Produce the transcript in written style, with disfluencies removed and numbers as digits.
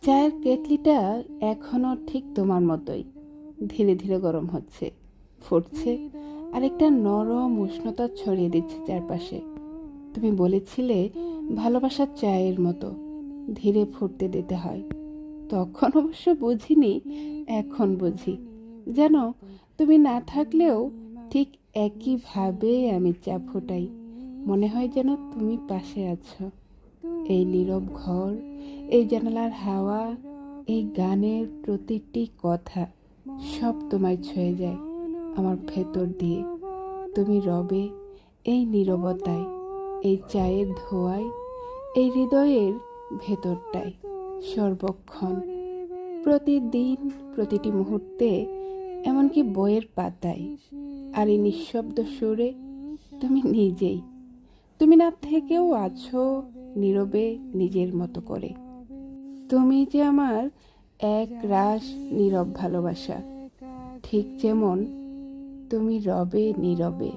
চায়ের কেটলিটা এখনো ঠিক তোমার মতোই ধীরে ধীরে গরম হচ্ছে, ফুটছে, আর একটা নরম উষ্ণতা ছড়িয়ে দিচ্ছে চারপাশে। তুমি বলেছিলে ভালোবাসার চায়ের মতো ধীরে ফুটতে দিতে হয়। তখন অবশ্য বুঝিনি, এখন বুঝি। জানো, তুমি না থাকলেও ঠিক একইভাবে আমি চা ফোটাই। মনে হয় যেন তুমি পাশে আছো। এই নীরব ঘর, এই জানালার হাওয়া, এই গানের প্রতিটি কথা সব তোমায় ছুঁয়ে যায় আমার ভেতর দিয়ে। তুমি রবে এই নীরবতায়, এই চায়ের ধোঁয়ায়, এই হৃদয়ের ভেতরটায় সর্বক্ষণ, প্রতিদিন, প্রতিটি মুহূর্তে, এমনকি বইয়ের পাতায়। আর এই নিঃশব্দ সুরে তুমি নিজেই। তুমি না থেকেও আছো নীরবে, নিজের মতো করে। তুমি যে আমার এক রাশ নীরব ভালোবাসা, ঠিক যেমন তুমি রবে নীরবে।